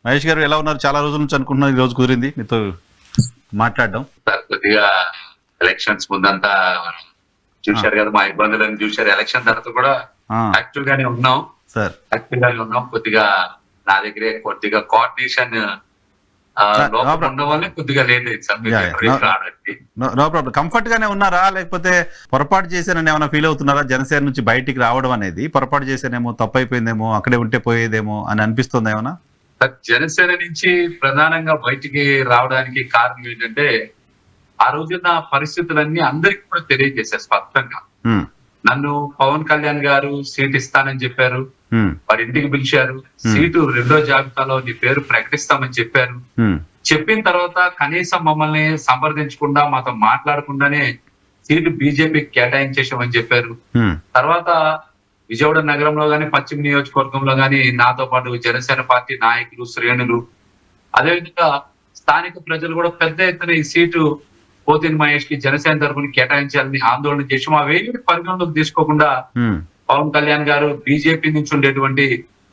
మహేష్ గారు ఎలా ఉన్నారు? చాలా రోజుల నుంచి అనుకుంటున్నాను, ఈ రోజు కుదిరింది మీతో మాట్లాడడం. సార్ కొద్దిగా ఎలక్షన్స్ ముందంతా చూశారు కదా, మా ఇబ్బందులను చూశారు. ఎలక్షన్ తర్వాత కూడా యాక్టివ్ గానే ఉన్నాం సార్. కొద్దిగా నా దగ్గరే కొద్దిగా కోఆర్డినేషన్ లోపల ఉండడం వల్ల కొద్దిగా లేట్ అయింది సార్ రావడానికి. No problem. కంఫర్ట్ గానే ఉన్నారా, లేకపోతే పొరపాటు చేశానని ఏమైనా ఫీల్ అవుతున్నారా? జనసేన నుంచి బయటికి రావడం అనేది పొరపాటు చేశానేమో, తప్పు అయిపోయిందేమో, అక్కడే ఉంటే పోయేదేమో అని అనిపిస్తుంది ఏమన్నా? జనసేన నుంచి ప్రధానంగా బయటికి రావడానికి కారణం ఏంటంటే, ఆ రోజున్న పరిస్థితులన్నీ అందరికీ కూడా తెలియజేశారు స్పష్టంగా. నన్ను పవన్ కళ్యాణ్ గారు సీట్ ఇస్తానని చెప్పారు, వారి ఇంటికి పిలిచారు, సీటు రెండో జాబితాలో నీ పేరు ప్రకటిస్తామని చెప్పారు. చెప్పిన తర్వాత కనీసం మమ్మల్ని సంప్రదించకుండా, మాతో మాట్లాడకుండానే సీటు బీజేపీకి కేటాయించేసామని చెప్పారు. తర్వాత విజయవాడ నగరంలో గాని, పశ్చిమ నియోజకవర్గంలో గాని నాతో పాటు జనసేన పార్టీ నాయకులు, శ్రేణులు, అదేవిధంగా స్థానిక ప్రజలు కూడా పెద్ద ఎత్తున ఈ సీటు పోతిన మహేష్ కి జనసేన తరఫున కేటాయించాలని ఆందోళన చేసి మా వేడిని పరిగణలోకి తీసుకోకుండా పవన్ కళ్యాణ్ గారు బీజేపీ నుంచి ఉండేటువంటి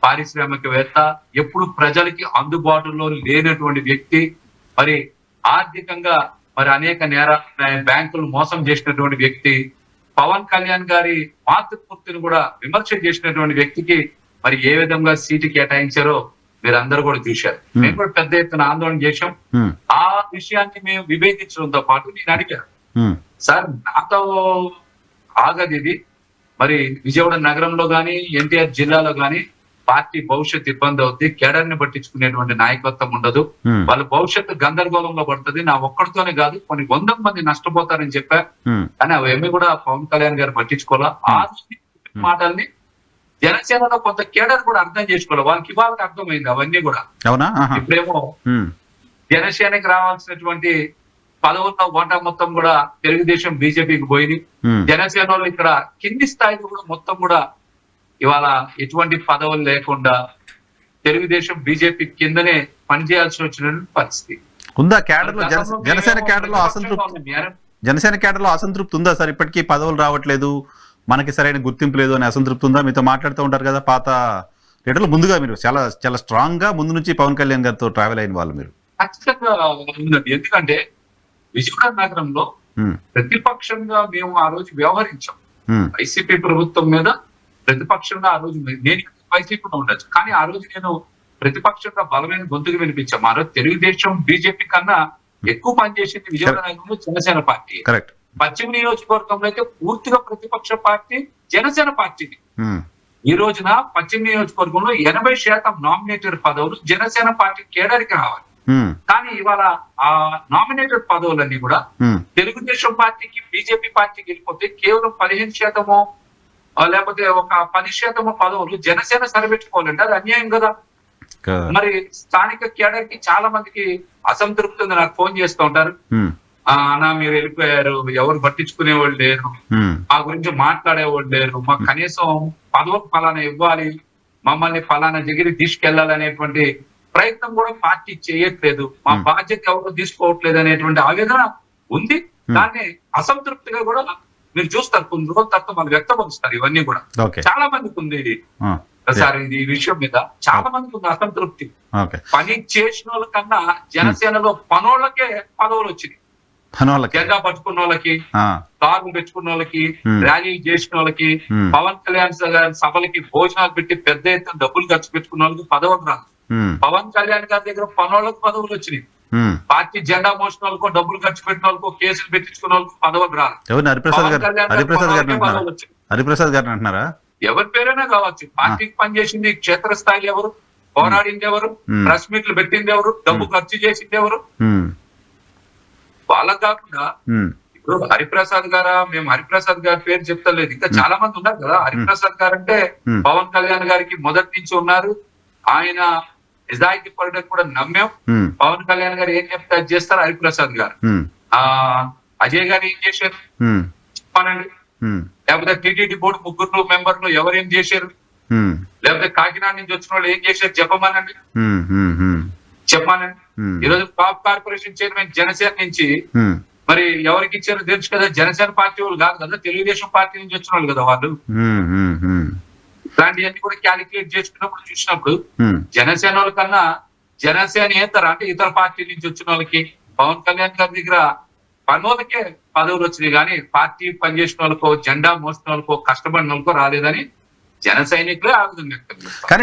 పారిశ్రామికవేత్త, ఎప్పుడు ప్రజలకి అందుబాటులో లేనటువంటి వ్యక్తి, మరి ఆర్థికంగా మరి అనేక నేరాలు బ్యాంకులు మోసం చేసినటువంటి వ్యక్తి, పవన్ కళ్యాణ్ గారి మాతృమూర్తిని కూడా విమర్శ చేసినటువంటి వ్యక్తికి మరి ఏ విధంగా సీటు కేటాయించారో మీరందరూ కూడా చూశారు. మేము కూడా పెద్ద ఎత్తున ఆందోళన చేశాం. ఆ విషయాన్ని మేము విభేదించడంతో పాటు నేను అడిగాను, సార్ నాతో ఆగదు ఇది, మరి విజయవాడ నగరంలో గాని, ఎన్టీఆర్ జిల్లాలో గాని పార్టీ భవిష్యత్తు ఇబ్బంది అవుద్ది, కేడర్ని పట్టించుకునేటువంటి నాయకత్వం ఉండదు, వాళ్ళ భవిష్యత్తు గందరగోళంలో పడుతుంది, నా ఒక్కడితోనే కాదు కొన్ని 100 మంది నష్టపోతారని చెప్పా. కానీ అవేమీ కూడా పవన్ కళ్యాణ్ గారు పట్టించుకోవాలా. ఆ మాటల్ని జనసేనలో కొంత కేడర్ కూడా అర్థం చేసుకోవాలి, వాళ్ళకి ఇవాళ అర్థమైంది అవన్నీ కూడా. ఇప్పుడేమో జనసేనకి రావాల్సినటువంటి పదవుల్లో ఓటా మొత్తం కూడా తెలుగుదేశం బీజేపీకి పోయింది. జనసేన వాళ్ళు ఇక్కడ కింది స్థాయిలో కూడా మొత్తం కూడా ఇవాళ ఎటువంటి పదవులు లేకుండా తెలుగుదేశం బీజేపీ కిందనే పనిచేయాల్సి వచ్చినటువంటి పరిస్థితి ఉందా? కేడర్లో జనసేన కేడర్లో అసంతృప్తి ఉందా సార్? ఇప్పటికీ పదవులు రావట్లేదు, మనకి సరైన గుర్తింపు లేదు అని అసంతృప్తి ఉందా? మీతో మాట్లాడుతూ ఉంటారు కదా పాత లీడర్లు. ముందుగా మీరు చాలా చాలా స్ట్రాంగ్ గా ముందు నుంచి పవన్ కళ్యాణ్ గారితో ట్రావెల్ అయిన వాళ్ళు మీరు. ఖచ్చితంగా ఉందండి. ఎందుకంటే విజయవాడ నగరంలో ప్రతిపక్షంగా మేము ఆ రోజు వ్యవహరించాం. వైసీపీ ప్రభుత్వం మీద ప్రతిపక్షంగా ఆ రోజు నేను వైసీపీలో ఉండొచ్చు, కానీ ఆ రోజు నేను ప్రతిపక్షంగా బలమైన గొంతుకు వినిపించాం. ఆ రోజు తెలుగుదేశం బీజేపీ కన్నా ఎక్కువ పనిచేసింది విజయవాడ నగరంలో జనసేన పార్టీ. పశ్చిమ నియోజకవర్గంలో అయితే పూర్తిగా ప్రతిపక్ష పార్టీ జనసేన పార్టీని. ఈ రోజున పశ్చిమ నియోజకవర్గంలో 80% నామినేటెడ్ పదవులు జనసేన పార్టీ కేడర్కి రావాలి. కానీ ఇవాళ ఆ నామినేటెడ్ పదవులన్నీ కూడా తెలుగుదేశం పార్టీకి, బీజేపీ పార్టీకి వెళ్ళిపోతే కేవలం 15% లేకపోతే ఒక 10% పదవులు జనసేన సరిపెట్టుకోవాలంటే అది అన్యాయం కదా. మరి స్థానిక కేడర్ కి చాలా మందికి అసంతృప్తి ఉంది, నాకు ఫోన్ చేస్తూ ఉంటారు, అన్నా మీరు వెళ్ళిపోయారు, ఎవరు పట్టించుకునేవాళ్ళు లేరు, మా గురించి మాట్లాడేవాళ్ళు లేరు, మాకు కనీసం పదవులు ఫలానా ఇవ్వాలి, మమ్మల్ని ఫలానా దగ్గరికి తీసుకెళ్లాలనేటువంటి ప్రయత్నం కూడా పార్టీ చేయట్లేదు, మా బాధ్యత ఎవరు తీసుకోవట్లేదు అనేటువంటి ఆవేదన ఉంది. దాన్ని అసంతృప్తిగా కూడా మీరు చూస్తారు, కొన్ని రోజుల తర్వాత వాళ్ళు వ్యక్తపరుస్తారు. ఇవన్నీ కూడా చాలా మందికి ఉంది సార్, ఇది విషయం మీద చాలా మందికి ఉంది అసంతృప్తి. పని చేసిన వాళ్ళ కన్నా జనసేనలో పనోళ్ళకే పదవులు వచ్చినాయి. జెండా పట్టుకున్న వాళ్ళకి, కార్లు పెట్టుకున్న వాళ్ళకి, ర్యాలీలు చేసిన వాళ్ళకి, పవన్ కళ్యాణ్ గారి సభలకి భోజనాలు పెట్టి పెద్ద ఎత్తున డబ్బులు ఖర్చు పెట్టుకున్న వాళ్ళకి పదవులు రాదు. పవన్ కళ్యాణ్ గారి దగ్గర పనోళ్ళకి పదవులు వచ్చినాయి. పార్టీ జెండా మోసిన వాళ్ళకో, డబ్బులు ఖర్చు పెట్టిన వాళ్ళకో, కేసులు పెట్టించుకున్న వాళ్ళకి పదవులు రాదు. హరిప్రసాద్ గారు అంటున్నారా? ఎవరి పేరైనా కావచ్చు, పార్టీకి పనిచేసింది క్షేత్రస్థాయిలో ఎవరు, పోరాడింది ఎవరు, ప్రెస్ మీట్లు పెట్టింది ఎవరు, డబ్బు ఖర్చు చేసింది ఎవరు, వాళ్ళకి కాకుండా ఇప్పుడు హరిప్రసాద్ గారా, మేము హరిప్రసాద్ గారి పేరు చెప్తలేదు, ఇంకా చాలా మంది ఉన్నారు కదా. హరిప్రసాద్ గారు అంటే పవన్ కళ్యాణ్ గారికి మొదటి నుంచి ఉన్నారు, ఆయన నిజాయితీ పడడానికి కూడా నమ్మాం. పవన్ కళ్యాణ్ గారు ఏం చెప్తే అది చేస్తారు హరిప్రసాద్ గారు. అజయ్ గారు ఏం చేశారు చెప్పానండి, లేకపోతే టీటీడీ బోర్డు 3 మెంబర్లు ఎవరేం చేశారు, లేకపోతే కాకినాడ నుంచి వచ్చిన వాళ్ళు ఏం చేశారు చెప్పమానండి. ఈరోజు టాప్ కార్పొరేషన్ చైర్మన్ జనసేన నుంచి మరి ఎవరికి ఇచ్చారో తెలుసు కదా, జనసేన పార్టీ వాళ్ళు కాదు కదా, తెలుగుదేశం పార్టీ నుంచి వచ్చిన వాళ్ళు కదా వాళ్ళు. ఇలాంటివన్నీ కూడా క్యాలిక్యులేట్ చేసుకున్నప్పుడు చూసినప్పుడు జనసేన వాళ్ళ కన్నా జనసేనేతర అంటే ఇతర పార్టీ నుంచి వచ్చిన వాళ్ళకి పవన్ కళ్యాణ్ గారి దగ్గర పనోళ్ళకే పదవులు వచ్చినాయి కానీ పార్టీ పనిచేసిన వాళ్ళకో జెండా మోసిన వాళ్ళకో కష్టపడిన వాళ్ళకో రాలేదని జన సైనికులే ఆ విధంగా వ్యక్తం చేస్తారు.